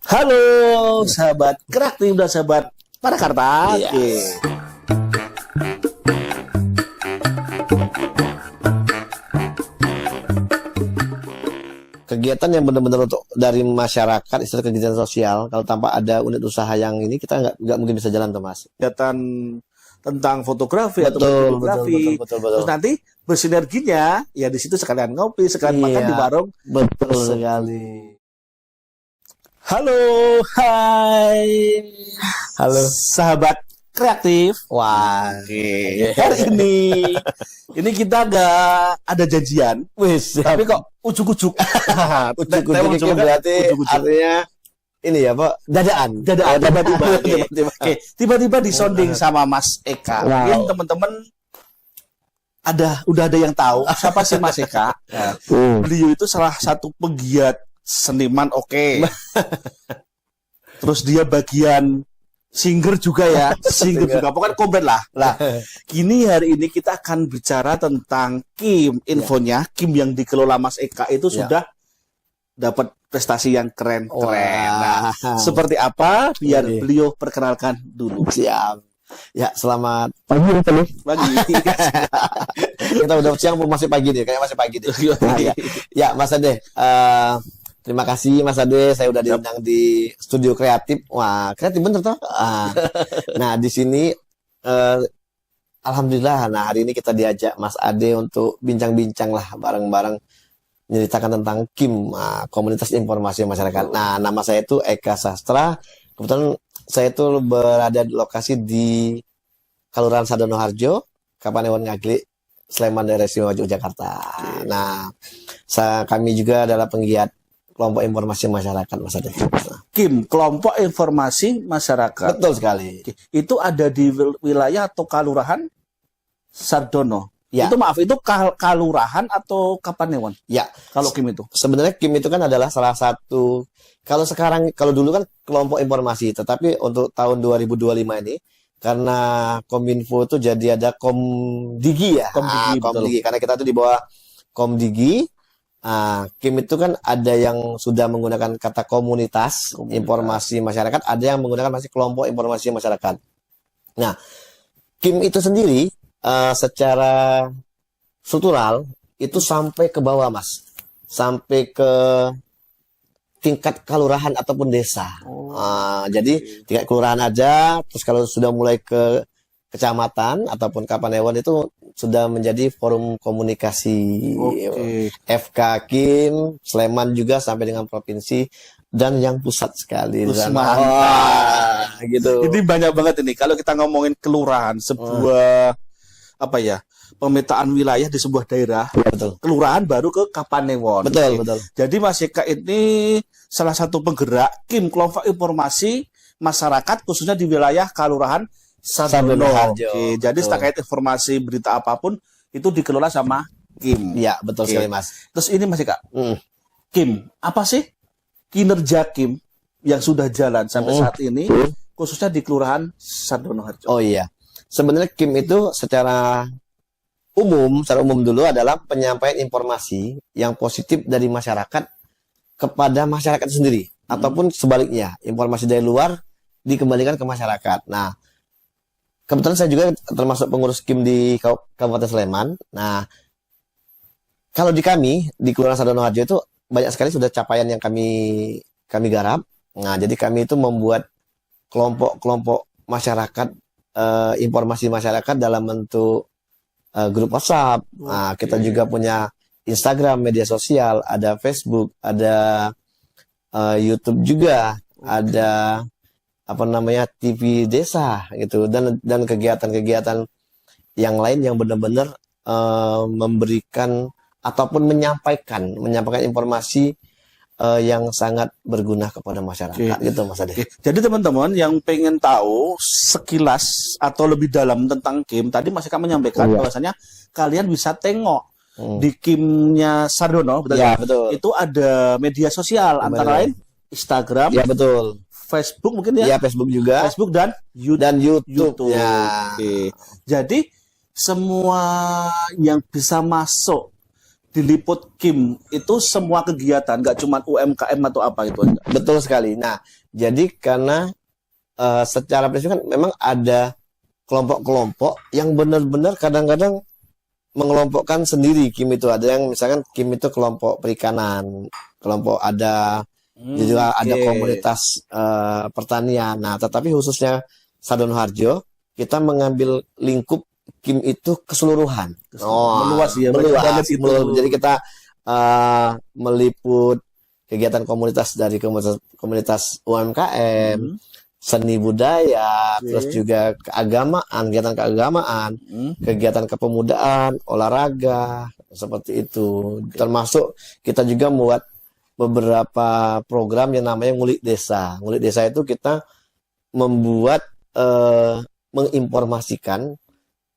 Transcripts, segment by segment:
Halo sahabat kreatif dan sahabat Padakarta. Yes. Kegiatan yang benar-benar untuk dari masyarakat, istilah kegiatan sosial. Kalau tanpa ada unit usaha yang ini, kita nggak mungkin bisa jalan tuh, Mas. Kegiatan tentang fotografi atau Betul. Terus nanti bersinerginya ya di situ sekalian ngopi, sekalian makan di warung. Betul sekali. Halo, hai. Halo. Sahabat kreatif. Wah. Hari ini kita nggak ada janjian. Wis, Tapi kok ujuk-ujuk. ujuk-ujuk berarti artinya ini ya, Pak, dadaan. Tiba-tiba. Tiba-tiba. Tiba-tiba disonding sama Mas Eka. Wow. Mungkin teman-teman udah ada yang tahu siapa sih Mas Eka. Nah, beliau itu salah satu pegiat seniman, oke. Terus dia bagian singer juga ya, singer juga. Pokoknya komplit lah. Kini hari ini kita akan bicara tentang Kim. Infonya, Kim yang dikelola Mas Eka itu sudah dapat prestasi yang keren-keren. Nah, seperti apa? Biar beliau perkenalkan dulu. Siap. Ya, selamat pagi. Kita udah siang, masih pagi nih, kayak masih pagi nih. Ya, Mas Ade. Terima kasih Mas Ade, saya udah diundang di studio kreatif. Wah, kreatif bener toh? Nah, di sini alhamdulillah. Nah, hari ini kita diajak Mas Ade untuk bincang-bincang lah bareng-bareng menceritakan tentang KIM, Komunitas Informasi Masyarakat. Nah, nama saya itu Eka Sastra. Kebetulan saya itu berada di lokasi di Kelurahan Sadono Harjo, Kapanewon Ngaglik, Sleman, Daerah Istimewa Yogyakarta. Nah, kami juga adalah penggiat kelompok informasi masyarakat, Mas Ade. KIM, kelompok informasi masyarakat. Betul sekali. Itu ada di wilayah atau kelurahan Sardono. Ya. Itu maaf, itu kalurahan atau Kapanewon? Ya. Kalau KIM itu. Sebenarnya KIM itu kan adalah salah satu, kalau dulu kan kelompok informasi, tetapi untuk tahun 2025 ini karena Kominfo itu jadi ada Komdigi ya. Komdigi. Karena kita tuh di bawah Komdigi. KIM itu kan ada yang sudah menggunakan kata komunitas informasi masyarakat, ada yang menggunakan masih kelompok informasi masyarakat. Nah, KIM itu sendiri secara struktural itu sampai ke bawah, Mas, sampai ke tingkat kelurahan ataupun desa. Jadi tingkat kelurahan aja, terus kalau sudah mulai ke kecamatan ataupun Kapanewon itu sudah menjadi forum komunikasi. FK KIM, Sleman juga sampai dengan provinsi dan yang pusat sekali. Gitu. Jadi banyak banget ini. Kalau kita ngomongin kelurahan, sebuah pemetaan wilayah di sebuah daerah. Betul. Kelurahan baru ke Kapanewon. Betul. Jadi Mas Eka ini salah satu penggerak KIM, kelompok informasi masyarakat khususnya di wilayah kelurahan Sadono. Jadi terkait informasi berita apapun itu dikelola sama KIM. Iya, betul sekali, Mas. Terus ini Mas Eka, KIM, apa sih kinerja KIM yang sudah jalan sampai saat ini khususnya di kelurahan Sadono Harjo? Oh iya. Sebenarnya KIM itu secara umum dulu adalah penyampaian informasi yang positif dari masyarakat kepada masyarakat sendiri, ataupun sebaliknya, informasi dari luar dikembalikan ke masyarakat. Nah, kebetulan saya juga termasuk pengurus KIM di Kabupaten Sleman. Nah, kalau di Kelurahan Sadono Harjo itu banyak sekali sudah capaian yang kami garap. Nah, jadi kami itu membuat kelompok-kelompok masyarakat, informasi masyarakat dalam bentuk grup WhatsApp. Nah, kita juga punya Instagram, media sosial, ada Facebook, ada YouTube juga, ada TV desa gitu, dan kegiatan-kegiatan yang lain yang benar-benar memberikan ataupun menyampaikan informasi yang sangat berguna kepada masyarakat gitu, Mas Ade. Jadi teman-teman yang pengen tahu sekilas atau lebih dalam tentang KIM, tadi Mas Eka menyampaikan bahwasanya kalian bisa tengok di KIM-nya Sardono, betul. Itu ada media sosial antara lain Instagram, betul. Facebook mungkin ya? Facebook juga. Facebook dan YouTube. Ya. Jadi semua yang bisa masuk diliput Kim itu semua kegiatan, nggak cuma UMKM atau apa itu aja. Betul sekali. Nah, jadi karena secara prinsip kan memang ada kelompok-kelompok yang benar-benar kadang-kadang mengelompokkan sendiri Kim itu. Ada yang misalkan Kim itu kelompok perikanan, kelompok ada juga ada komunitas pertanian. Nah, tetapi khususnya Sadono Harjo kita mengambil lingkup Kim itu keseluruhan. Meluas ya, meluas. Jadi kita meliput kegiatan komunitas dari komunitas UMKM, seni budaya, terus juga keagamaan, kegiatan keagamaan, kegiatan kepemudaan, olahraga, seperti itu. Termasuk kita juga membuat beberapa program yang namanya Ngulik Desa. Ngulik Desa itu kita membuat menginformasikan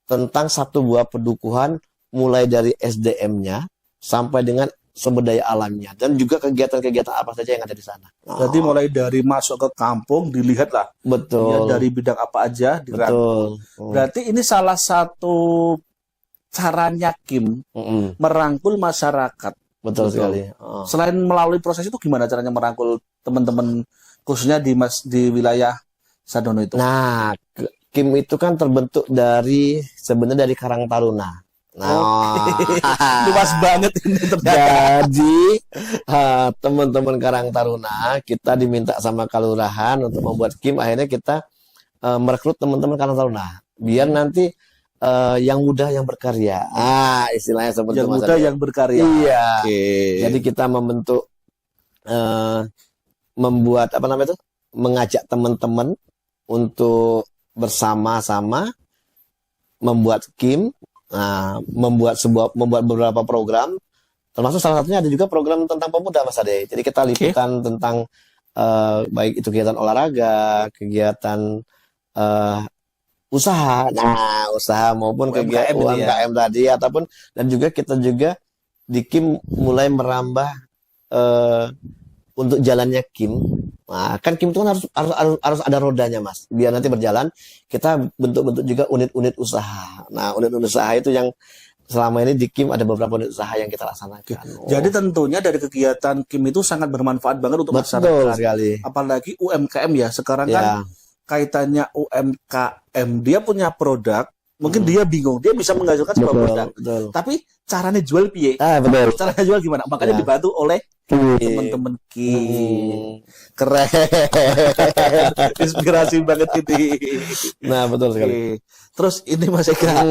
tentang satu buah pedukuhan mulai dari SDM-nya sampai dengan sumber daya alamnya dan juga kegiatan-kegiatan apa saja yang ada di sana. Berarti mulai dari masuk ke kampung dilihat lah. Betul. Ya, dari bidang apa aja dirangkul. Berarti ini salah satu caranya Kim merangkul masyarakat. Betul sekali. Selain melalui proses itu gimana caranya merangkul teman-teman khususnya di wilayah Sadono itu? Nah, Kim itu kan terbentuk sebenarnya dari Karang Taruna. Nah, luas banget ini ternyata. Jadi teman-teman Karang Taruna kita diminta sama kelurahan untuk membuat Kim. Akhirnya kita merekrut teman-teman Karang Taruna biar nanti yang muda yang berkarya. Istilahnya seperti yang muda yang berkarya. Iya. Jadi kita membuat apa namanya itu? Mengajak teman-teman untuk bersama-sama membuat Kim. Membuat beberapa program, termasuk salah satunya ada juga program tentang pemuda, Mas Ade. Jadi kita liputan tentang baik itu kegiatan olahraga, kegiatan usaha, usaha maupun kegiatan UMKM tadi, ataupun dan juga kita juga di Kim mulai merambah untuk jalannya Kim. Nah, kan Kim itu kan harus ada rodanya, Mas. Biar nanti berjalan, kita bentuk-bentuk juga unit-unit usaha. Nah, unit-unit usaha itu yang selama ini di Kim ada beberapa unit usaha yang kita laksanakan. Jadi tentunya dari kegiatan Kim itu sangat bermanfaat banget untuk masyarakat. Betul sekali. Apalagi UMKM ya. Sekarang kan kaitannya UMKM, dia punya produk, mungkin dia bingung, dia bisa menghasilkan sebuah produk. Tapi caranya jual piye? Betul. Caranya jual gimana? Makanya dibantu oleh teman-teman Kim. Keren. Inspirasi banget ini. Nah, betul sekali. Terus ini Mas Eka,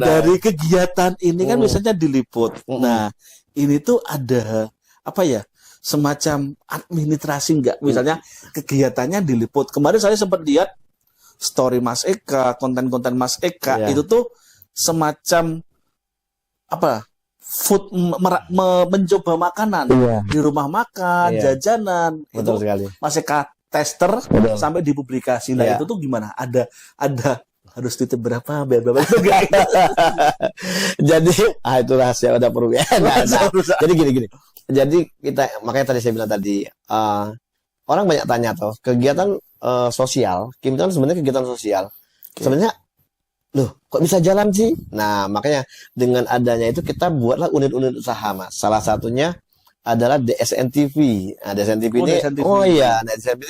dari kegiatan ini kan biasanya diliput. Nah, ini tuh ada apa ya? Semacam administrasi enggak? Misalnya kegiatannya diliput. Kemarin saya sempat lihat story Mas Eka, konten-konten Mas Eka itu tuh semacam apa? Food mencoba makanan di rumah makan, jajanan. Betul sekali. Mas Eka tester sampai dipublikasi. Nah, itu tuh gimana? Ada harus titip berapa, biar berapa itu enggak? Jadi, itu rahasia udah perlu ya. Jadi gini. Jadi makanya tadi saya bilang tadi, orang banyak tanya tuh, kegiatan sosial, Kim itu kan sebenarnya kegiatan sosial. Sebenarnya loh, kok bisa jalan sih? Nah, makanya dengan adanya itu kita buatlah unit-unit usaha, Mas. Salah satunya adalah DSN TV. Nah, DSN TV ini, DSN TV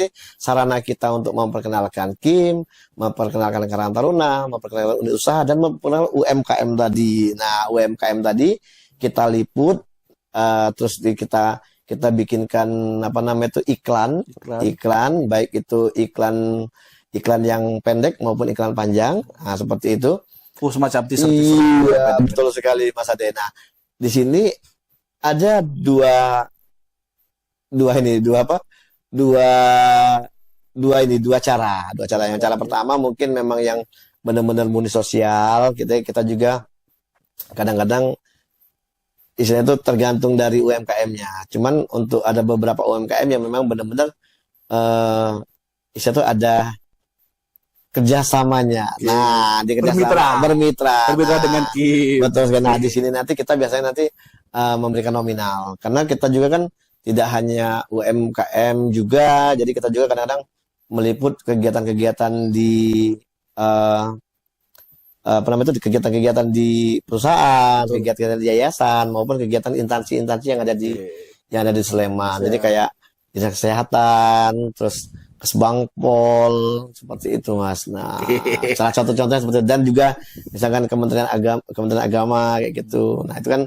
ini sarana kita untuk memperkenalkan Kim, memperkenalkan Karang Taruna, memperkenalkan unit usaha, dan memperkenalkan UMKM tadi. Nah, UMKM tadi kita liput, terus kita bikinkan apa namanya itu iklan, baik itu iklan yang pendek maupun iklan panjang, seperti itu. Semacam teaser. Iya, betul sekali, Mas Ade. Nah, di sini ada dua cara. Yang cara pertama mungkin memang yang benar-benar murni sosial. Kita juga kadang-kadang istilahnya itu tergantung dari UMKM-nya. Cuman untuk ada beberapa UMKM yang memang benar-benar istilahnya itu ada kerjasamanya. Nah, di bermitra dengan Kim. Betul sekali. Nah, di sini nanti kita biasanya memberikan nominal. Karena kita juga kan tidak hanya UMKM juga, jadi kita juga kadang-kadang meliput kegiatan-kegiatan di apa namanya itu kegiatan-kegiatan di perusahaan, kegiatan di yayasan maupun kegiatan instansi-instansi yang ada di Sleman. Jadi kayak dinas kesehatan, terus Kesbangpol, seperti itu Mas. Nah, salah satu contohnya seperti itu. Dan juga misalkan Kementerian Agama kayak gitu. Nah, itu kan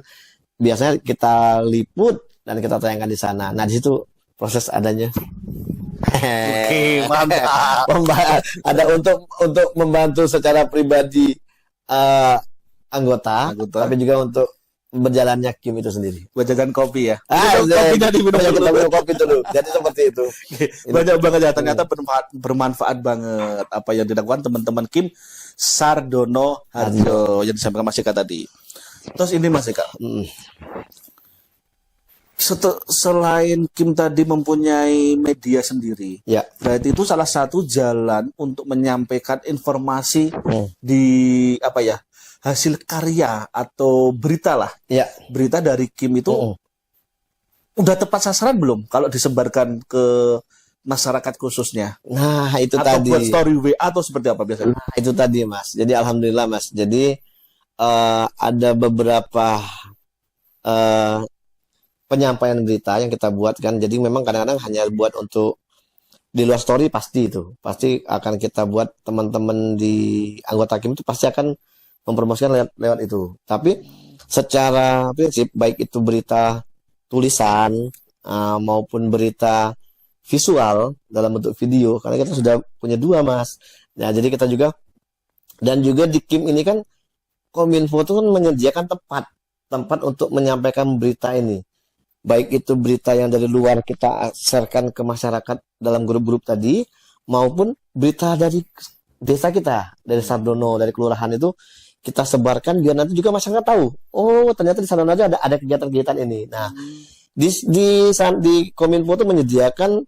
biasanya kita liput dan kita tayangkan di sana. Nah, di situ proses adanya. Oke, mantap. Ada untuk membantu secara pribadi anggota, tapi juga untuk berjalannya Kim itu sendiri. Buat jajan kopi ya. Kopinya diminum dulu. Kita minum kopi dulu. Jadi seperti itu. Banyak banget ya, ternyata bermanfaat banget apa yang dilakukan teman-teman Kim Sardono Harjo yang disampaikan Mas Eka tadi. Terus ini Mas Eka. Selain Kim tadi mempunyai media sendiri, ya, berarti itu salah satu jalan untuk menyampaikan informasi di apa ya, hasil karya atau berita lah. Ya. Berita dari Kim itu udah tepat sasaran belum kalau disebarkan ke masyarakat khususnya? Nah, itu atau tadi. Buat story WA atau seperti apa biasanya? Nah, itu tadi Mas. Jadi alhamdulillah Mas. Jadi ada beberapa penyampaian berita yang kita buat kan. Jadi memang kadang-kadang hanya buat untuk di luar story pasti akan kita buat teman-teman di anggota Kim itu pasti akan mempromosikan lewat itu. Tapi secara prinsip baik itu berita tulisan maupun berita visual dalam bentuk video, karena kita sudah punya 2 Mas. Nah, jadi kita juga dan juga di Kim ini kan Kominfo itu kan menyediakan tempat untuk menyampaikan berita ini. Baik itu berita yang dari luar kita sharekan ke masyarakat dalam grup-grup tadi, maupun berita dari desa kita, dari Sardono, dari kelurahan itu kita sebarkan biar nanti juga masyarakat tahu. Oh, ternyata di Sardono aja ada kegiatan-kegiatan ini. Nah, di Kominfo itu menyediakan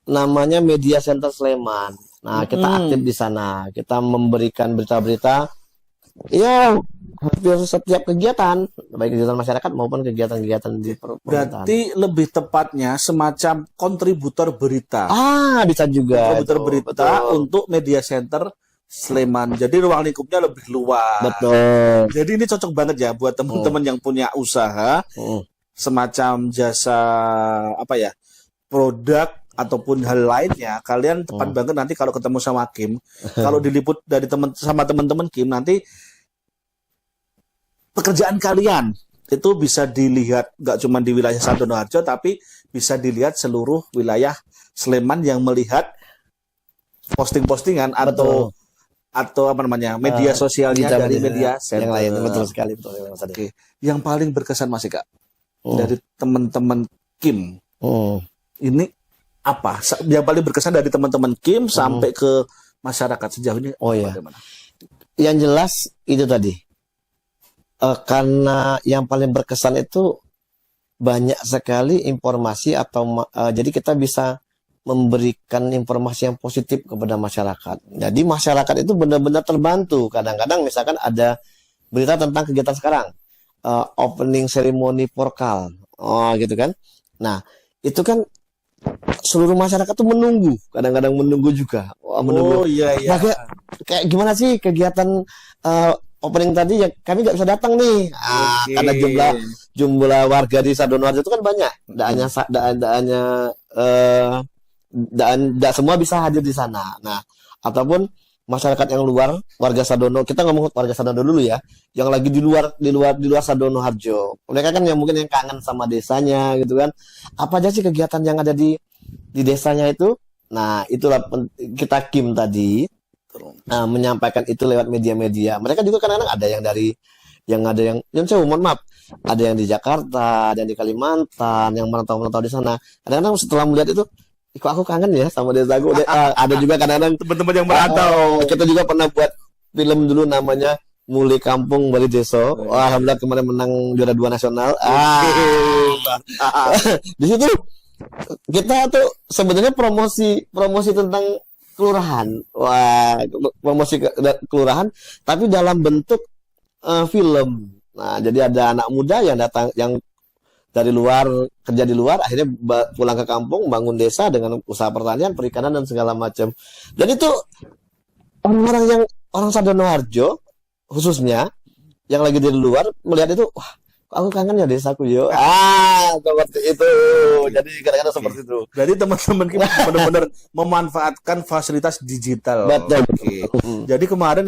namanya Media Center Sleman. Nah, kita aktif di sana. Kita memberikan berita-berita ya hampir setiap kegiatan, baik kegiatan masyarakat maupun kegiatan-kegiatan di pemerintahan. Berarti lebih tepatnya semacam kontributor berita. Bisa juga. Kontributor berita untuk Media Center Sleman. Jadi ruang lingkupnya lebih luas. Betul. Jadi ini cocok banget ya buat teman-teman yang punya usaha semacam jasa apa ya, produk ataupun hal lainnya. Kalian tepat banget nanti kalau ketemu sama Kim, kalau diliput dari sama teman-teman Kim, nanti pekerjaan kalian itu bisa dilihat nggak cuma di wilayah Sardono Harjo, tapi bisa dilihat seluruh wilayah Sleman yang melihat posting-postingan atau apa namanya media sosialnya dari media yang lain. Betul sekali. Oke. Yang paling berkesan Mas Eka dari teman-teman Kim ini apa? Yang paling berkesan dari teman-teman Kim sampai ke masyarakat sejauh ini? Bagaimana? Yang jelas itu tadi. Karena yang paling berkesan itu banyak sekali informasi atau jadi kita bisa memberikan informasi yang positif kepada masyarakat. Jadi masyarakat itu benar-benar terbantu. Kadang-kadang misalkan ada berita tentang kegiatan sekarang, opening ceremony Porkal, gitu kan. Nah, itu kan seluruh masyarakat tuh menunggu, kadang-kadang menunggu juga. Menunggu. Iya. Kayak gimana sih kegiatan opening tadi ya, kami nggak bisa datang nih. Karena jumlah warga di Sardono Harjo itu kan banyak. Tidak semua bisa hadir di sana. Nah, ataupun masyarakat yang luar, warga Sardono, kita ngomong warga Sardono dulu ya, yang lagi di luar Sardono Harjo. Mereka kan yang mungkin yang kangen sama desanya gitu kan. Apa aja sih kegiatan yang ada di desanya itu? Nah, itulah kita Kim tadi menyampaikan itu lewat media-media. Mereka juga kadang-kadang ada yang saya mohon maaf, ada yang di Jakarta, ada yang di Kalimantan, yang merantau di sana. Kadang-kadang setelah melihat itu, kok aku kangen ya sama desaku. Ada juga kadang-kadang teman-teman yang merantau. Kita juga pernah buat film dulu namanya Muli Kampung Bali Deso. Alhamdulillah kemarin menang juara 2 nasional. Di situ kita tuh sebenarnya promosi tentang kelurahan. Promosi kelurahan tapi dalam bentuk film. Nah, jadi ada anak muda yang datang, yang dari luar, kerja di luar, akhirnya pulang ke kampung, bangun desa dengan usaha pertanian, perikanan dan segala macam. Dan itu orang Sardono Harjo khususnya yang lagi di luar melihat itu, wah, aku kangen ya desaku yo. Seperti itu. Jadi kadang-kadang seperti itu. Jadi teman-teman kita benar-benar memanfaatkan fasilitas digital. Betul. Oke. Jadi kemarin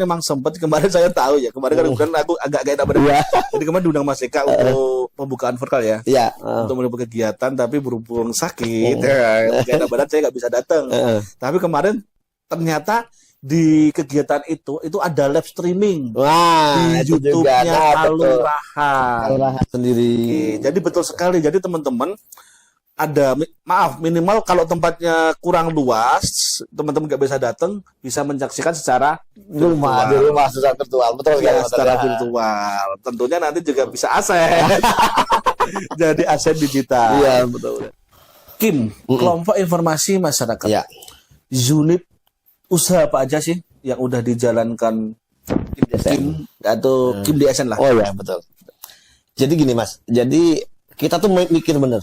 saya tahu ya, kemarin kan aku agak enak badan. Jadi kemarin diundang Mas Eka untuk pembukaan vokal ya. Iya. Untuk menempuh kegiatan, tapi berhubung sakit, ya, gak enak badan saya nggak bisa datang. Tapi kemarin ternyata di kegiatan itu ada live streaming Wah, di YouTube-nya Alun Rahat sendiri. Oke, jadi betul sekali. Jadi teman-teman ada minimal kalau tempatnya kurang luas, teman-teman nggak bisa datang, bisa menyaksikan secara di rumah secara virtual. Betul ya, secara virtual. Tentunya nanti juga bisa aset. Jadi aset digital. Iya, betul. Kim, kelompok informasi masyarakat. Ya. Unit usaha apa aja sih yang udah dijalankan Kim atau Kim DSN lah? Oh ya, betul. Jadi gini Mas, jadi kita tuh mikir bener.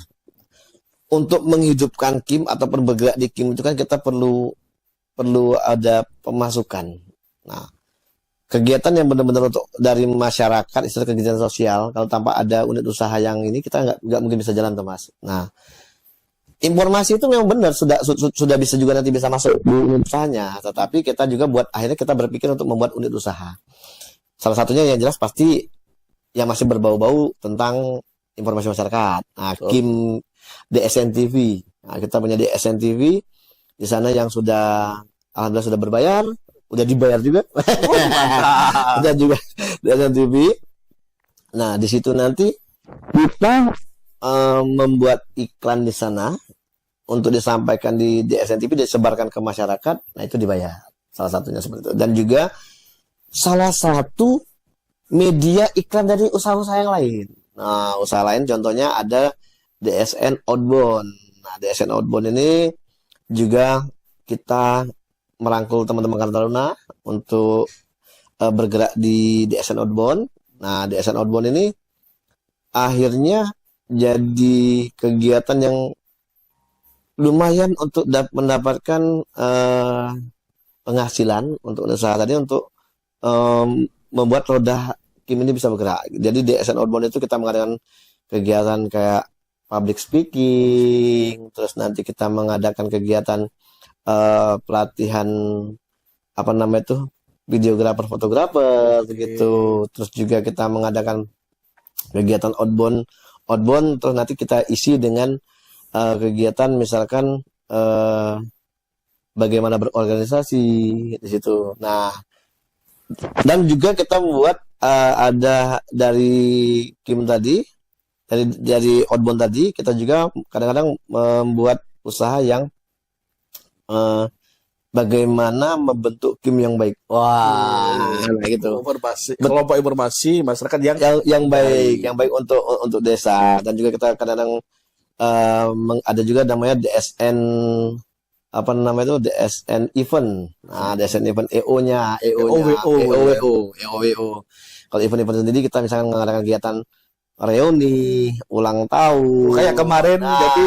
Untuk menghidupkan Kim ataupun bergerak di Kim itu kan kita perlu ada pemasukan. Nah, kegiatan yang benar-benar untuk dari masyarakat, istilah kegiatan sosial, kalau tanpa ada unit usaha yang ini kita nggak mungkin bisa jalan tuh Mas. Nah, informasi itu memang benar sudah bisa juga nanti bisa masuk di unit usahanya, tetapi kita juga akhirnya kita berpikir untuk membuat unit usaha. Salah satunya yang jelas pasti yang masih berbau-bau tentang informasi masyarakat. Nah, Kim DSN TV. Nah, kita punya DSN TV di sana yang alhamdulillah sudah berbayar, udah dibayar juga. Udah juga DSN TV. Nah, di situ nanti kita membuat iklan di sana untuk disampaikan di DSN TV, disebarkan ke masyarakat. Nah, itu dibayar. Salah satunya seperti itu. Dan juga salah satu media iklan dari usaha-usaha yang lain. Nah, usaha lain contohnya ada DSN Outbound. Nah, DSN Outbound ini juga kita merangkul teman-teman Karang Taruna untuk bergerak di DSN Outbound. Nah, DSN Outbound ini akhirnya jadi kegiatan yang lumayan untuk mendapatkan penghasilan untuk usaha tadi untuk membuat roda Kim ini bisa bergerak. Jadi di DSN Outbound itu kita mengadakan kegiatan kayak public speaking, terus nanti kita mengadakan kegiatan pelatihan videografer, fotografer begitu. Terus juga kita mengadakan kegiatan outbound, terus nanti kita isi dengan kegiatan misalkan bagaimana berorganisasi di situ. Nah, dan juga kita membuat ada dari Kim tadi, dari outbound tadi, kita juga kadang-kadang membuat usaha yang bagaimana membentuk Kim yang baik. Wah, gitu. Kelompok informasi masyarakat yang baik untuk desa. Dan juga kita kadang-kadang ada juga namanya DSN DSN event. Nah, DSN event EO-nya, EOWO. Kalau event sendiri kita misalkan mengadakan kegiatan reuni, ulang tahun. Kayak kemarin, jadi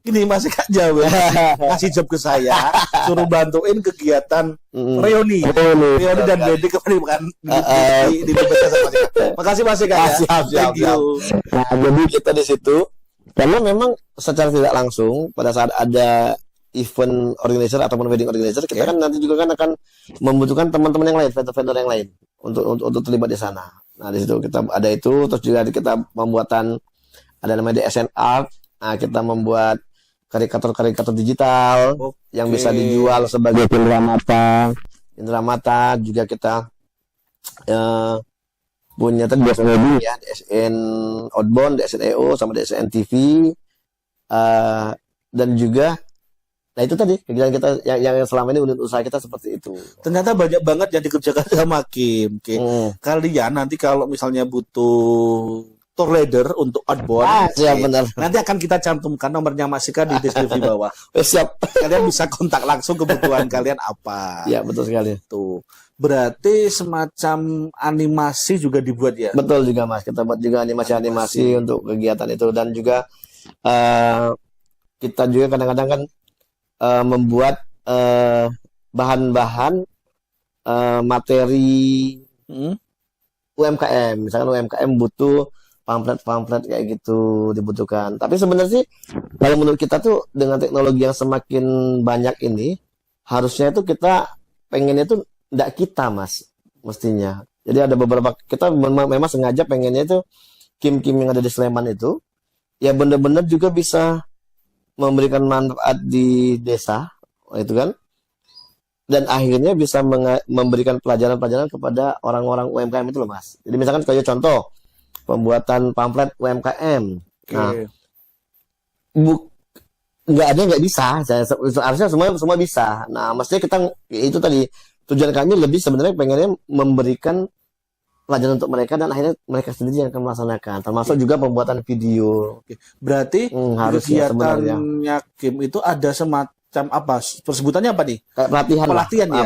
ini masih Kak Jawa ngasih job ke saya, suruh bantuin kegiatan reuni dan Dedi kemarin di Makasih Mas Eka ya. Siap. Nah, jadi kita di situ karena memang secara tidak langsung pada saat ada event organizer ataupun wedding organizer, kita kan nanti juga kan akan membutuhkan teman-teman yang lain, vendor-vendor yang lain untuk terlibat di sana. Nah, di situ kita ada itu, terus juga kita pembuatan ada namanya DSN Art. Nah, kita membuat karikatur digital yang bisa dijual sebagai indera mata. Juga kita punya tadi DSN Outbound, DSN EO sama DSN TV. Dan juga nah itu tadi kegiatan kita yang selama ini unit usaha kita seperti itu. Ternyata banyak banget yang dikerjakan sama Kim. Kalian nanti kalau misalnya butuh tour leader untuk outbound, benar. Nanti akan kita cantumkan nomornya Mas Eka di deskripsi bawah. Siap. Kalian bisa kontak langsung kebutuhan kalian apa. Ya, betul sekali. Tuh. Berarti semacam animasi juga dibuat ya? Betul juga Mas. Kita buat juga animasi untuk kegiatan itu, dan juga kita juga kadang-kadang kan membuat bahan-bahan materi UMKM. Misalkan UMKM butuh pamflet-pamflet kayak gitu dibutuhkan. Tapi sebenarnya sih kalau menurut kita tuh dengan teknologi yang semakin banyak ini, harusnya itu kita pengennya tuh enggak kita, Mas, mestinya. Jadi ada beberapa kita memang sengaja pengennya itu kim-kim yang ada di Sleman itu ya benar-benar juga bisa memberikan manfaat di desa, itu kan. Dan akhirnya bisa memberikan pelajaran-pelajaran kepada orang-orang UMKM itu loh, Mas. Jadi misalkan kayak contoh pembuatan pamflet UMKM. Nah, nggak ada yang nggak bisa. Harusnya semua bisa. Nah, maksudnya kita itu tadi tujuan kami lebih sebenarnya pengennya memberikan pelajaran untuk mereka dan akhirnya mereka sendiri yang akan melaksanakan. Termasuk juga pembuatan video. Berarti kegiatannya Kim itu ada semacam apa? Persebutannya apa nih? Pelatihan. Pelatihan ya.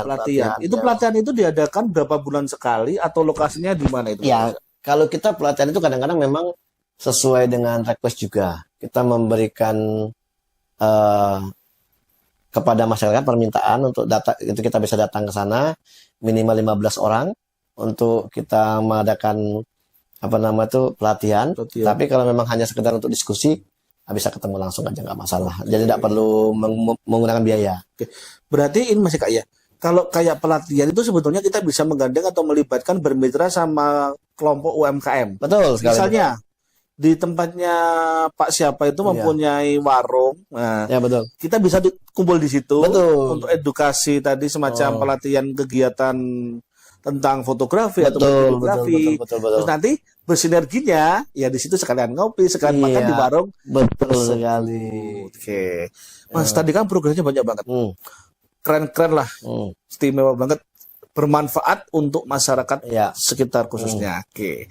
Pelatihan. Itu pelatihan itu diadakan berapa bulan sekali atau lokasinya di mana itu? Ya, kalau kita pelatihan itu kadang-kadang memang sesuai dengan request juga. Kita memberikan kepada masyarakat permintaan untuk itu kita bisa datang ke sana minimal 15 orang untuk kita mengadakan pelatihan. Tapi kalau memang hanya sekedar untuk diskusi, bisa ketemu langsung aja nggak masalah. Jadi tidak perlu menggunakan biaya. Oke. Berarti ini masih Kak ya. Kalau kayak pelatihan itu sebetulnya kita bisa menggandeng atau melibatkan bermitra sama kelompok UMKM. Betul sekali. Misalnya di tempatnya Pak siapa itu mempunyai warung. Nah, ya betul. Kita bisa kumpul di situ betul. Untuk edukasi tadi semacam pelatihan kegiatan tentang fotografi atau fotografi. Betul. Terus nanti bersinerginya ya di situ sekalian ngopi, sekalian makan di warung. Betul sekali. Oke. Mas tadi kan programnya banyak banget. Keren-keren lah. Istimewa banget. Bermanfaat untuk masyarakat sekitar khususnya. Oke.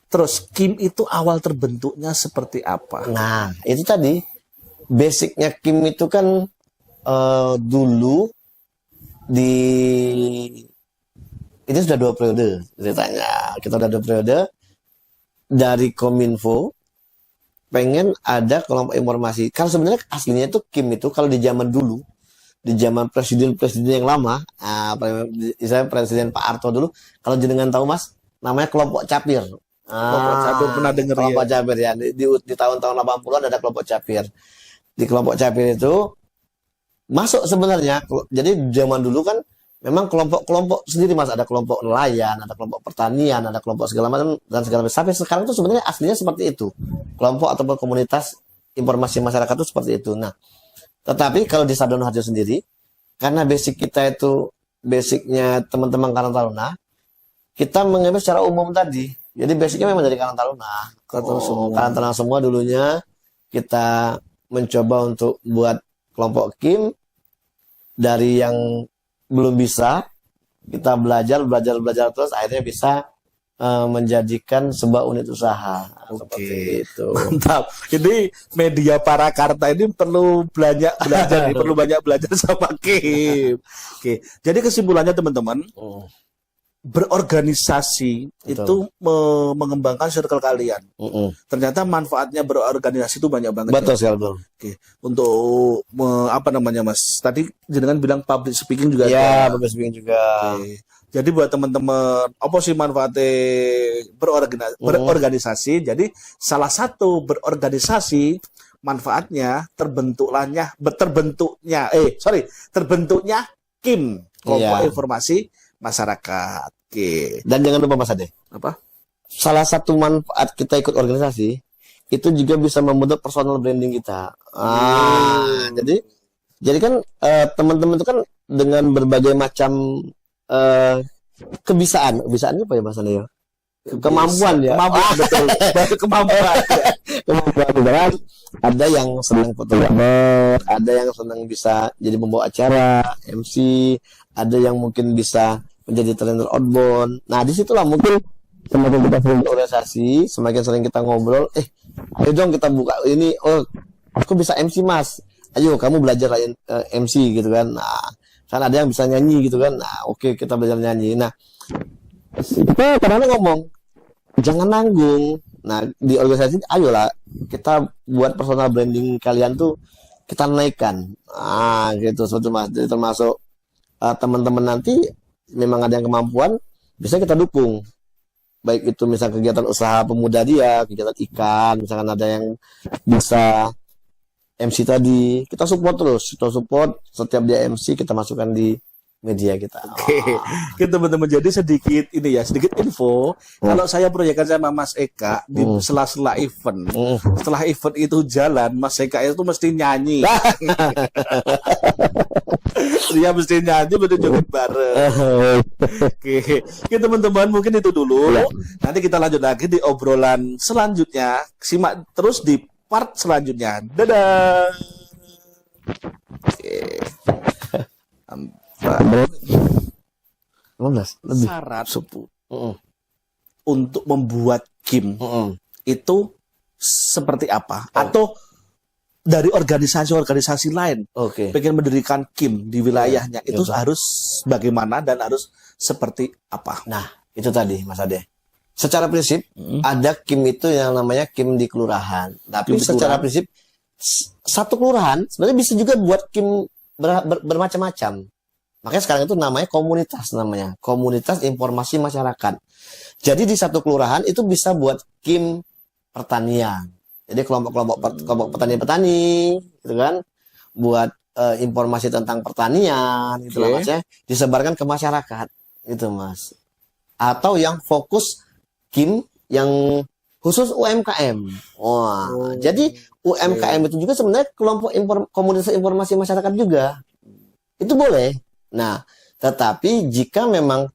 Terus Kim itu awal terbentuknya seperti apa? Nah, itu tadi basicnya Kim itu kan dulu ini sudah 2 periode ceritanya. Kita udah 2 periode dari Kominfo pengen ada kelompok informasi. Kalau sebenarnya aslinya itu Kim itu kalau di zaman dulu, di zaman presiden-presiden yang lama, misalnya Presiden Pak Harto dulu, kalau jenengan tahu Mas, namanya kelompok Capir. Kelompok Capir pernah dengar ya. Kelompok Capir ya. Di tahun-tahun 80-an ada kelompok Capir. Di kelompok Capir itu masuk sebenarnya. Jadi zaman dulu kan memang kelompok-kelompok sendiri Mas, ada kelompok nelayan, ada kelompok pertanian, ada kelompok segala macam dan segala macam. Sampai sekarang itu sebenarnya aslinya seperti itu. Kelompok ataupun komunitas informasi masyarakat itu seperti itu. Nah, tetapi kalau di Sardono Harjo sendiri, karena basic kita itu basicnya teman-teman Karang Taruna, kita mengambil secara umum tadi. Jadi basicnya memang dari Karang Taruna. Karang Taruna semua dulunya kita mencoba untuk buat kelompok Kim dari yang belum bisa, kita belajar terus akhirnya bisa menjadikan sebuah unit usaha. Seperti itu. Mantap. Ini media Parakarta ini perlu belajar nih, perlu banyak belajar sama Kim. Oke. Jadi kesimpulannya teman-teman, berorganisasi itu mengembangkan circle kalian. Ternyata manfaatnya berorganisasi itu banyak banget. Betul sekali, betul. Oke. Untuk apa namanya Mas? Tadi jenengan bilang public speaking juga. Ya, public speaking juga. Oke. Jadi buat teman-teman, apa sih manfaatnya berorganisasi? Jadi salah satu berorganisasi manfaatnya terbentuknya Kim, kelompok informasi masyarakat. Oke. Dan jangan lupa Mas Ade. Apa? Salah satu manfaat kita ikut organisasi itu juga bisa membentuk personal branding kita. Jadi kan teman-teman itu kan dengan berbagai macam kebisaannya apa ya Mas Ade ya? Kemampuan ya. Betul. Kemampuan. Kemampuan. Ada yang senang fotografer, ada yang senang bisa jadi pembawa acara, MC, ada yang mungkin bisa menjadi trainer outbound. Nah, disitulah mungkin semakin kita sering organisasi, semakin sering kita ngobrol, ayo dong kita buka ini, aku bisa MC Mas, ayo kamu belajar MC gitu kan. Nah, kan ada yang bisa nyanyi gitu kan. Nah, oke, kita belajar nyanyi. Nah, kita kadang-kadang ngomong, jangan nanggung. Nah, di organisasi, ayolah kita buat personal branding kalian tuh kita naikkan. Gitu sebetulnya Mas. Jadi termasuk teman-teman nanti memang ada yang kemampuan, bisa kita dukung. baik itu misalnya kegiatan usaha pemuda dia, kegiatan ikan, misalkan ada yang bisa MC tadi, kita support terus, kita support setiap dia MC kita masukkan di media kita. Oke, teman-teman, jadi sedikit ini ya, sedikit info. Kalau saya proyekkan sama Mas Eka di sela-sela event, setelah event itu jalan, Mas Eka itu mesti nyanyi. Dia mesti nyanyi, mesti joget bareng. Oke, teman-teman, mungkin itu dulu. Nanti kita lanjut lagi di obrolan selanjutnya. Simak terus di part selanjutnya. Dadah. Oke. 15 lebih. Syarat untuk membuat game itu seperti apa? Atau dari organisasi-organisasi lain pengen mendirikan game di wilayahnya itu harus bagaimana dan harus seperti apa? Nah, itu tadi Mas Ade. Secara prinsip ada kim itu yang namanya kim di kelurahan. Tapi secara prinsip satu kelurahan sebenarnya bisa juga buat kim bermacam-macam. Makanya sekarang itu namanya komunitas, namanya komunitas informasi masyarakat. Jadi di satu kelurahan itu bisa buat kim pertanian. Jadi kelompok petani-petani, gitu kan, buat informasi tentang pertanian, gitu lah Mas ya, disebarkan ke masyarakat, gitu Mas. Atau yang fokus kim yang khusus UMKM. Wah, jadi UMKM itu juga sebenarnya kelompok komunitas informasi masyarakat juga. Itu boleh. Nah, tetapi jika memang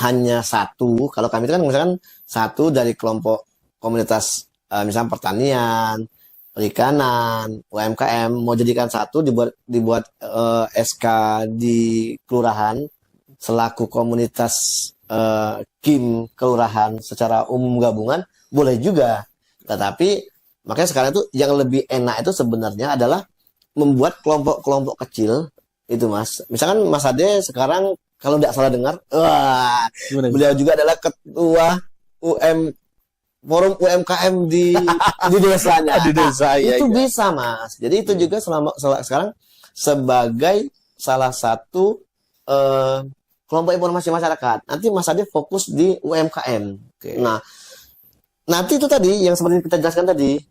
hanya satu, kalau kami itu kan misalkan satu dari kelompok komunitas misalnya pertanian, perikanan, UMKM mau jadikan satu dibuat SK di kelurahan selaku komunitas kim kelurahan secara umum gabungan boleh juga. Tetapi makanya sekarang itu yang lebih enak itu sebenarnya adalah membuat kelompok-kelompok kecil. Itu Mas, misalkan Mas Ade sekarang kalau tidak salah dengar, beliau juga adalah ketua forum UMKM di desanya. Di desa, itu bisa Mas. Jadi itu juga sekarang sebagai salah satu kelompok informasi masyarakat. Nanti Mas Ade fokus di UMKM. Nah, nanti itu tadi yang seperti kita jelaskan tadi,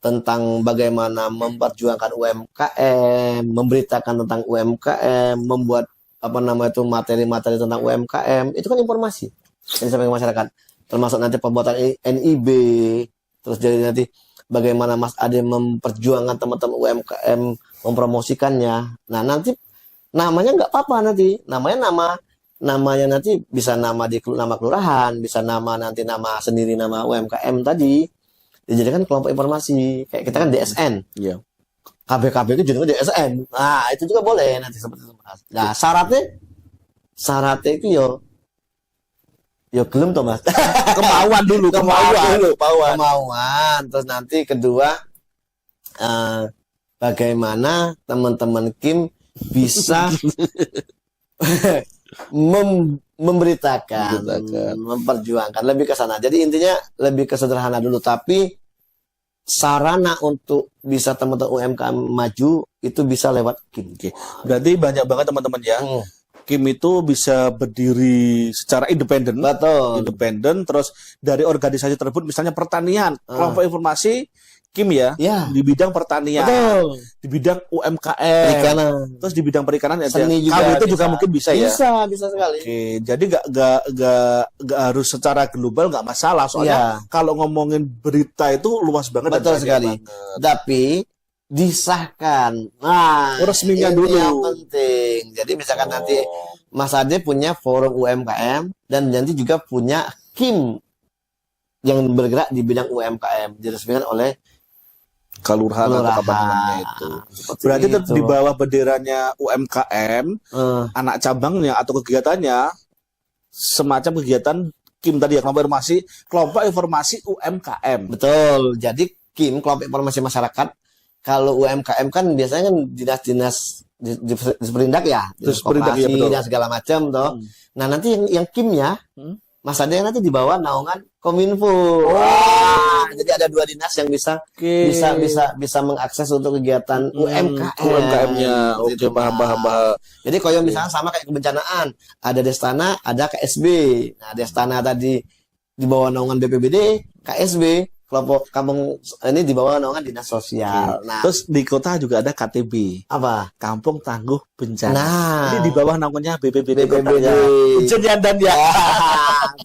tentang bagaimana memperjuangkan UMKM, memberitakan tentang UMKM, membuat materi-materi tentang UMKM, itu kan informasi yang disampaikan ke masyarakat. Termasuk nanti pembuatan NIB, terus jadi nanti bagaimana Mas Ade memperjuangkan teman-teman UMKM, mempromosikannya. Nah, nanti namanya nggak apa-apa nanti, namanya nanti bisa nama kelurahan, bisa nama sendiri, nama UMKM tadi. Dijadikan kelompok informasi kayak kita kan DSN, KBKB itu jadinya DSN. Nah itu juga boleh nanti seperti itu Mas. Nah syaratnya itu yo gelem toh Mas. Kemauan dulu. Terus nanti kedua bagaimana teman-teman kim bisa memberitakan, memperjuangkan, lebih ke sana. Jadi intinya lebih ke sederhana dulu, tapi sarana untuk bisa teman-teman UMKM maju itu bisa lewat kim. Berarti banyak banget teman-teman ya. Kim itu bisa berdiri secara independen. Betul. Independen, terus dari organisasi tersebut misalnya pertanian, kelompok informasi Kim ya, di bidang pertanian, di bidang UMKM, perikanan, terus di bidang perikanan ya, seni juga, kalau itu juga mungkin bisa ya. Bisa sekali. Oke, jadi nggak harus secara global, nggak masalah, soalnya kalau ngomongin berita itu luas banget. Betul sekali. Tapi disahkan, resminya dulu yang penting. Jadi misalkan nanti Mas Ade punya forum UMKM dan nanti juga punya Kim yang bergerak di bidang UMKM diresmikan oleh kelurahan atau kabupaten itu. Berarti itu di bawah benderanya UMKM, anak cabangnya atau kegiatannya semacam kegiatan Kim tadi ya, kelompok informasi UMKM. Betul. Jadi Kim, kelompok informasi masyarakat. Kalau UMKM kan biasanya kan dinas-dinas di Perindak ya, koperasi dan segala macam toh. Nah, nanti yang Kimnya Mas Ade nanti di bawah naungan Kominfo. Jadi ada dua dinas yang bisa mengakses untuk kegiatan UMKM-nya. Oke, paham. Jadi kalau misalnya sama kayak kebencanaan, ada Destana, ada KSB. Nah, Destana tadi di bawah naungan BPBD, KSB, kelompok kampung ini di bawah naungan dinas sosial. Nah, Terus di kota juga ada KTB, apa? Kampung Tangguh Bencana. Nah, Ini di bawah naungannya BPBD. BPBD. Izin ya dan ya.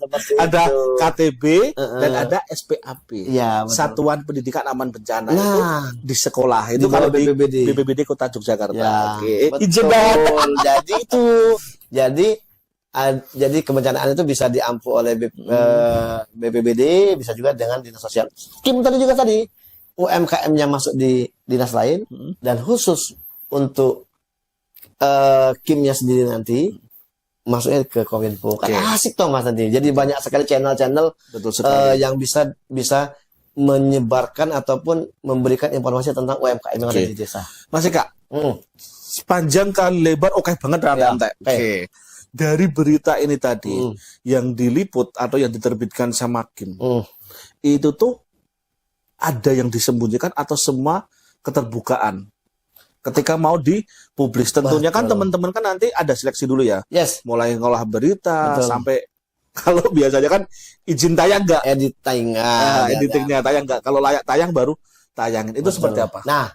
Seperti Ada itu. KTB dan ada SPAP. Iya, betul. Satuan Pendidikan Aman Bencana Nah, itu di sekolah. di Itu bawah kalau di BPBD. BPBD Kota Yogyakarta. Ya, Oke. betul. Izin dan. Jadi itu, jadi kebencanaan itu bisa diampu oleh BPBD, bisa juga dengan dinas sosial. Kim tadi juga tadi UMKM-nya masuk di dinas lain dan khusus untuk Kimnya sendiri nanti masuknya ke Kominfo. Kan asik toh Mas nanti. Jadi banyak sekali channel-channel Betul sekali. yang bisa menyebarkan ataupun memberikan informasi tentang UMKM yang ada di desa. Masih Kak, sepanjang kali lebar oke banget rantai. Oke. Dari berita ini tadi yang diliput atau yang diterbitkan sama Kim, itu tuh ada yang disembunyikan atau semua keterbukaan ketika mau dipublis. Tentunya kan teman-teman kan nanti ada seleksi dulu ya. Yes. Mulai ngolah berita sampai kalau biasanya kan izin tayang nggak? Editingnya tayang nggak? Kalau layak tayang baru tayangin. Itu seperti apa? Nah,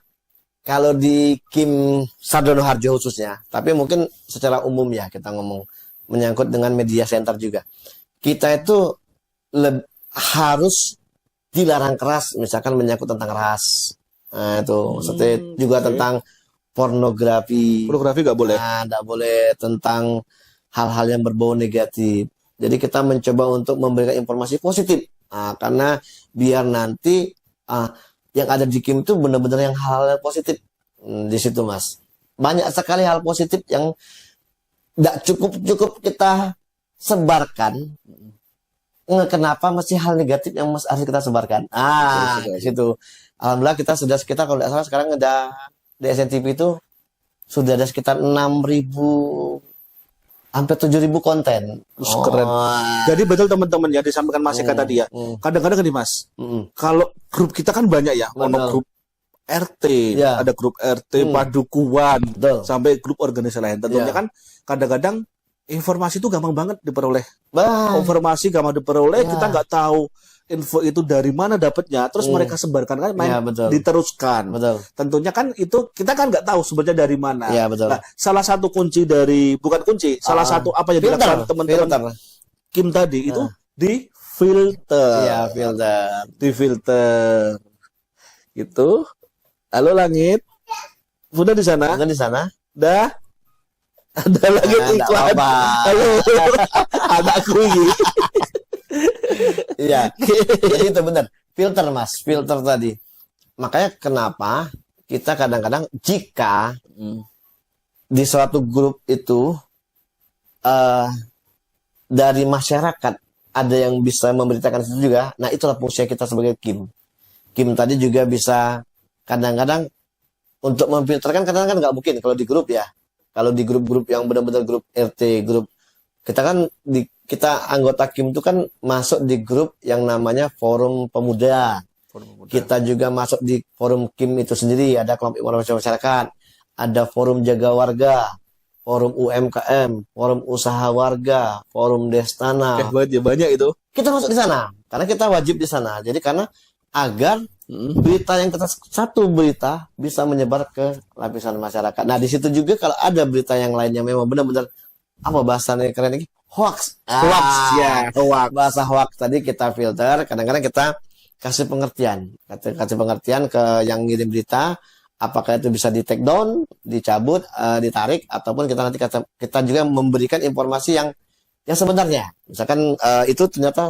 kalau di Kim Sardono Harjo khususnya, tapi mungkin secara umum ya kita ngomong menyangkut dengan media center juga. Kita itu harus dilarang keras, misalkan menyangkut tentang ras. Nah, itu seperti juga tentang pornografi. Pornografi nggak boleh. Nah, nggak boleh tentang hal-hal yang berbau negatif. Jadi kita mencoba untuk memberikan informasi positif. Nah, karena biar nanti yang ada di Kim itu benar-benar yang hal positif di situ Mas. Banyak sekali hal positif yang tidak cukup kita sebarkan. Kenapa masih hal negatif yang harus kita sebarkan? Di situ. Alhamdulillah kita sudah sekitar kalau tidak salah sekarang ada di SNTV itu sudah ada sekitar 6.000 sampai 7.000 konten. Keren. Jadi betul teman-teman ya disampaikan Mas Eka tadi ya. Kadang-kadang nih Mas, kalau grup kita kan banyak ya, ono grup RT, ada grup RT, padukuan, sampai grup organisasi lain. Tentunya kan kadang-kadang informasi itu gampang banget diperoleh. Informasi gampang diperoleh, kita nggak tahu info itu dari mana dapatnya, terus mereka sebarkan kan diteruskan. Tentunya kan itu kita kan nggak tahu sebenarnya dari mana. Nah, salah satu kunci dari salah satu apa yang dilakukan teman-teman Kim tadi itu di filter. Di filter. Gitu. Halo Langit. Sudah di sana? Sudah di sana? Dah. Ada lagi iklan. Halo. Anakku ini. Iya, jadi itu benar. Filter Mas, filter tadi. Makanya kenapa kita kadang-kadang jika di suatu grup itu dari masyarakat ada yang bisa memberitakan itu juga. Nah itulah fungsi kita sebagai Kim. Kim tadi juga bisa kadang-kadang untuk memfilterkan kadang-kadang nggak mungkin kalau di grup ya. Kalau di grup-grup yang benar-benar grup RT, grup kita kan kita anggota Kim itu kan masuk di grup yang namanya Forum Pemuda. Kita juga masuk di Forum Kim itu sendiri, ada kelompok informasi masyarakat, ada Forum Jaga Warga, Forum UMKM, Forum Usaha Warga, Forum Destana. Banyak itu. Kita masuk di sana karena kita wajib di sana. Jadi karena agar berita yang kita satu berita bisa menyebar ke lapisan masyarakat. Nah, di situ juga kalau ada berita yang lainnya memang benar-benar apa bahasanya keren ini? Hoax. Hoax. Bahasa hoax tadi kita filter, kadang-kadang kita kasih pengertian. Kasih pengertian ke yang ngirim berita, apakah itu bisa di take down, dicabut, ditarik, ataupun kita nanti kita juga memberikan informasi yang sebenarnya. Misalkan itu ternyata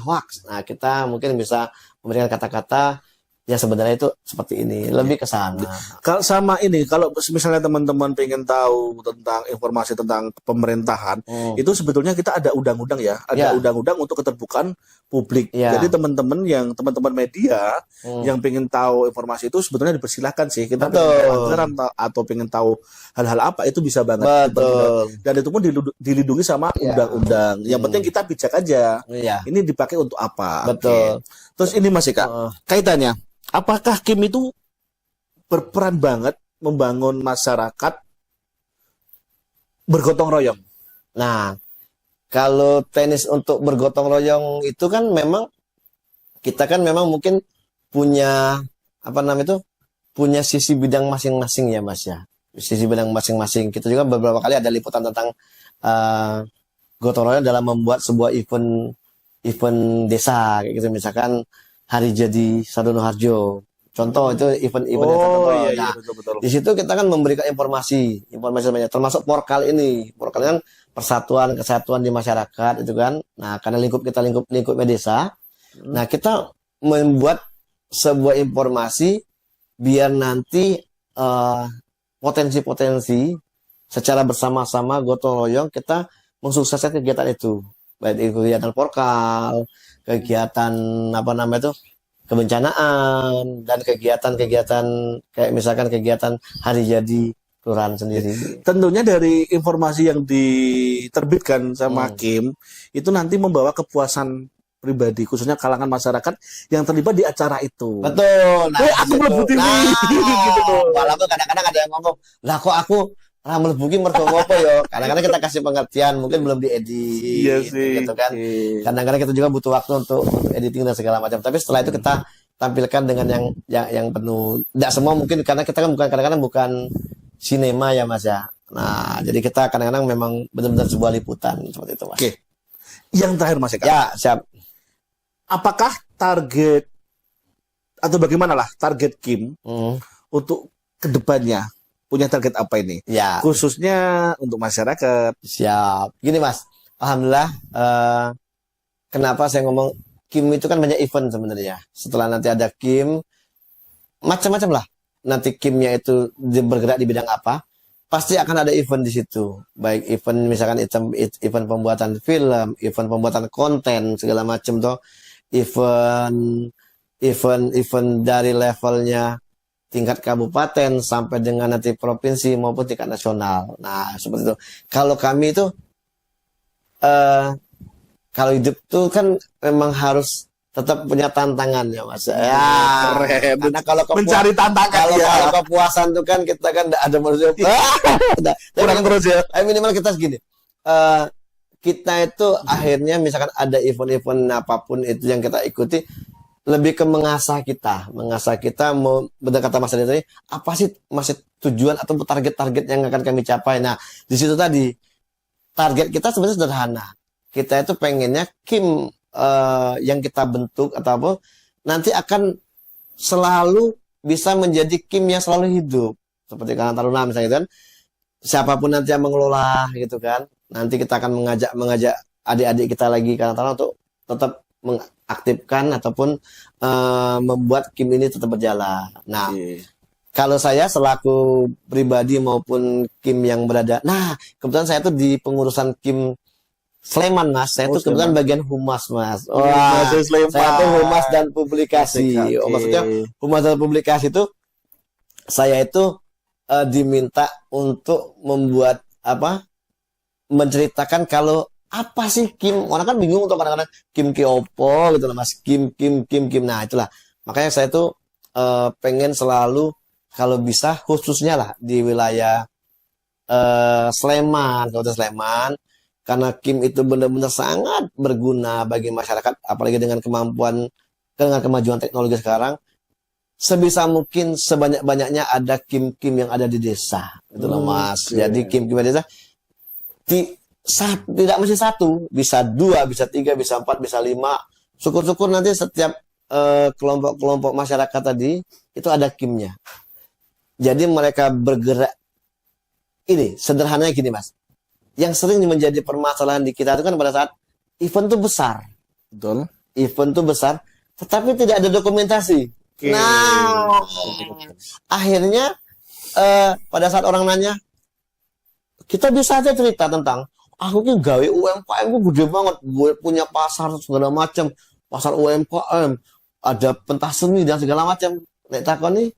hoax. Nah, kita mungkin bisa memberikan kata-kata ya sebenarnya itu seperti ini, lebih ke sana. Kalau sama ini, kalau misalnya teman-teman pengen tahu tentang informasi tentang pemerintahan, itu sebetulnya kita ada undang-undang ya, ada undang-undang untuk keterbukaan publik. Jadi teman-teman media yang pengen tahu informasi itu sebetulnya dipersilahkan sih. Kita pengen atau pengen tahu hal-hal apa itu bisa banget. Dan itu pun dilindungi sama undang-undang. Yang penting kita bijak aja. Ini dipakai untuk apa? Terus ini Mas Eka, kaitannya. Apakah Kim itu berperan banget membangun masyarakat bergotong royong? Nah, Kalau tenis untuk bergotong royong itu kan memang kita kan memang mungkin punya apa namanya itu punya sisi bidang masing-masing ya Mas ya. Sisi bidang masing-masing. Kita juga beberapa kali ada liputan tentang gotong royong dalam membuat sebuah event desa kayak gitu, misalkan hari jadi Sadono Harjo. Contoh itu event-event yang tertentu. Iya, Nah, betul. di situ kita kan memberikan informasi sebenarnya, termasuk porkal ini. Porkal kan persatuan kesatuan di masyarakat itu kan. Nah, karena lingkupnya desa. Nah, kita membuat sebuah informasi biar nanti potensi-potensi secara bersama-sama gotong royong kita mensukseskan kegiatan itu. Baik itu kegiatan porkal, kegiatan apa namanya itu kebencanaan, dan kegiatan-kegiatan kayak misalkan kegiatan hari jadi kelurahan sendiri. Tentunya dari informasi yang diterbitkan sama Kim itu nanti membawa kepuasan pribadi, khususnya kalangan masyarakat yang terlibat di acara itu. Betul. Nah, aku mlebu TV. Gitu tuh. Walaupun kadang-kadang ada yang ngomong, lah kok aku mlebu ki mergo apa ya? Kadang-kadang kita kasih pengertian, mungkin belum diedit. Iya sih. Gitu kan. Kadang-kadang kita juga butuh waktu untuk editing dan segala macam. Tapi setelah itu kita tampilkan dengan yang penuh. Tidak semua mungkin karena kita kan kadang-kadang bukan sinema ya Mas ya. Nah, jadi kita kadang-kadang memang benar-benar sebuah liputan seperti itu Mas. Oke. Yang terakhir Mas Eka. Ya, siap. Apakah target atau bagaimanalah target Kim untuk kedepannya, punya target apa ini? Ya. Khususnya untuk masyarakat. Siap. Gini Mas, alhamdulillah. Kenapa saya ngomong Kim itu kan banyak event sebenarnya. Setelah nanti ada Kim, macam-macam lah. Nanti Kimnya itu bergerak di bidang apa? Pasti akan ada event di situ. Baik event misalkan event pembuatan film, event pembuatan konten segala macam tuh. Event dari levelnya tingkat kabupaten sampai dengan nanti provinsi maupun tingkat nasional. Nah, seperti itu. Kalau kami itu kalau hidup tuh kan memang harus tetap punya tantangan ya Mas. Ya, keren. Karena kalau mencari tantangan kalau kepuasan tuh kan kita kan ada manusia. Kurang terus ya. Minimal kita segini. Kita itu akhirnya misalkan ada event-event apapun itu yang kita ikuti, lebih ke mengasah kita mau benar kata Mas tadi, apa sih masih tujuan atau target-target yang akan kami capai. Nah, di situ tadi target kita sebenarnya sederhana. Kita itu pengennya Kim yang kita bentuk atau apa nanti akan selalu bisa menjadi Kim yang selalu hidup. Seperti Karang Taruna misalnya kan. Siapapun nanti yang mengelola gitu kan. Nanti kita akan mengajak adik-adik kita lagi Karang Taruna untuk tetap mengaktifkan ataupun membuat Kim ini tetap berjalan. Nah, kalau saya selaku pribadi maupun Kim yang berada, nah kebetulan saya tuh di pengurusan Kim Sleman Mas, saya tuh kebetulan bagian humas Mas. Wah, saya tuh humas dan publikasi. Maksudnya humas dan publikasi itu saya itu diminta untuk membuat menceritakan kalau apa sih Kim. Orang kan bingung untuk kadang-kadang Kim Kiopo gitu loh Mas. Kim. Nah, itulah. Makanya saya tuh pengen selalu kalau bisa khususnya lah di wilayah Sleman, Kabupaten Sleman, karena Kim itu benar-benar sangat berguna bagi masyarakat, apalagi dengan kemajuan teknologi sekarang. Sebisa mungkin sebanyak-banyaknya ada Kim yang ada di desa, gitu loh Mas. Jadi Kim di desa tidak mesti satu, bisa 2, bisa 3, bisa 4, bisa 5. Syukur-syukur nanti setiap kelompok-kelompok masyarakat tadi itu ada Kimnya. Jadi mereka bergerak. Ini sederhananya gini Mas. Yang sering menjadi permasalahan di kita itu kan pada saat event itu besar. Betul. Event itu besar, tetapi tidak ada dokumentasi. Nah, akhirnya pada saat orang nanya, kita bisa aja cerita tentang aku ki gawe UMKM ku gede banget, gue punya pasar segala macam, pasar UMKM, ada pentas seni dan segala macam. Nek takoni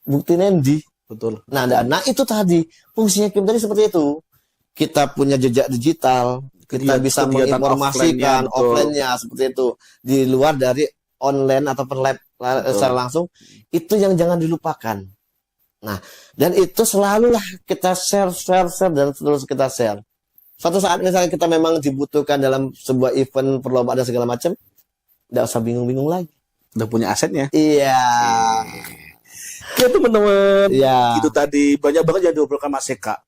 bukti nendi. Betul. Nah itu tadi fungsinya Kim tadi seperti itu. Kita punya jejak digital, kita bisa menginformasikan offline-nya seperti itu. Di luar dari online ataupun live secara langsung, itu yang jangan dilupakan. Nah, dan itu selalulah kita share dan terus kita share. Suatu saat misalnya kita memang dibutuhkan dalam sebuah event perlombaan dan segala macam, nggak usah bingung-bingung lagi. Udah punya asetnya. Iya. Oke teman-teman, Iya. itu tadi banyak banget yang diobrolkan Mas Eka.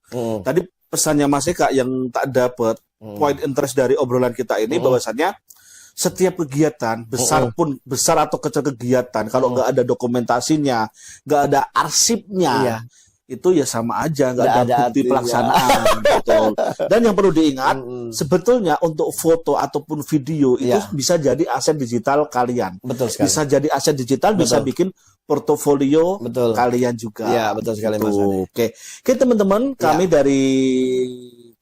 Tadi pesannya Mas Eka yang tak dapat point interest dari obrolan kita ini bahwasannya setiap kegiatan besar atau kecil kegiatan kalau nggak ada dokumentasinya, nggak ada arsipnya, Iya. itu ya sama aja nggak ada bukti artinya. pelaksanaan. Betul. Dan yang perlu diingat sebetulnya untuk foto ataupun video itu Iya. bisa jadi aset digital kalian. Betul sekali. Bisa jadi aset digital, bisa bikin portofolio Betul. kalian juga. Iya, betul sekali, Mas Ade. Oke, teman-teman, kami dari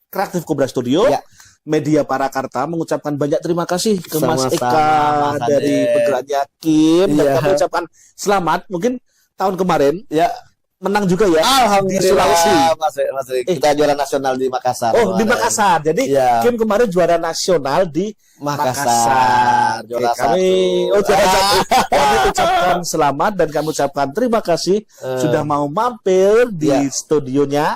Kreatif Kobra Studio, Ya. Media Parakarta mengucapkan banyak terima kasih ke Mas Sama-sama, Eka Mas Ade. dari Penggeraknya Kim, dan Iya. kami ucapkan selamat. Mungkin tahun kemarin Ya, menang juga ya di alhamdulillah, Sulawesi. Mas Rik. Kita juara nasional di Makassar. Oh, di kemarin. Makassar. Jadi Iya. Kim kemarin juara nasional di Makassar. Oke, Juara kami juara satu. Kami ucapkan selamat dan kami ucapkan terima kasih sudah mau mampir di Iya. studionya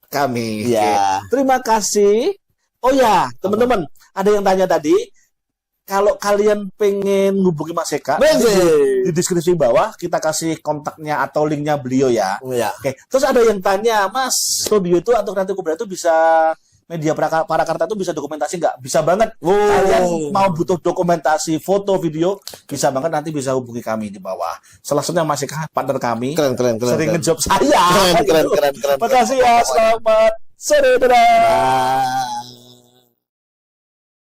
kami. Iya. Oke. Terima kasih. Oh ya, teman-teman, ada yang tanya tadi, kalau kalian pengen hubungi Mas Eka, di deskripsi bawah kita kasih kontaknya atau linknya beliau ya. Iya. Oke, terus ada yang tanya, Mas, Robio itu atau Kreatif Kobra itu bisa Media Parakarta itu bisa dokumentasi nggak? Bisa banget. Kalian mau butuh dokumentasi, foto, video, bisa banget, nanti bisa hubungi kami di bawah. Salah satunya Mas Eka, partner kami, Keren. sering ngejob saya. Keren. Makasih ya, selamat sore. Dadah. Nah.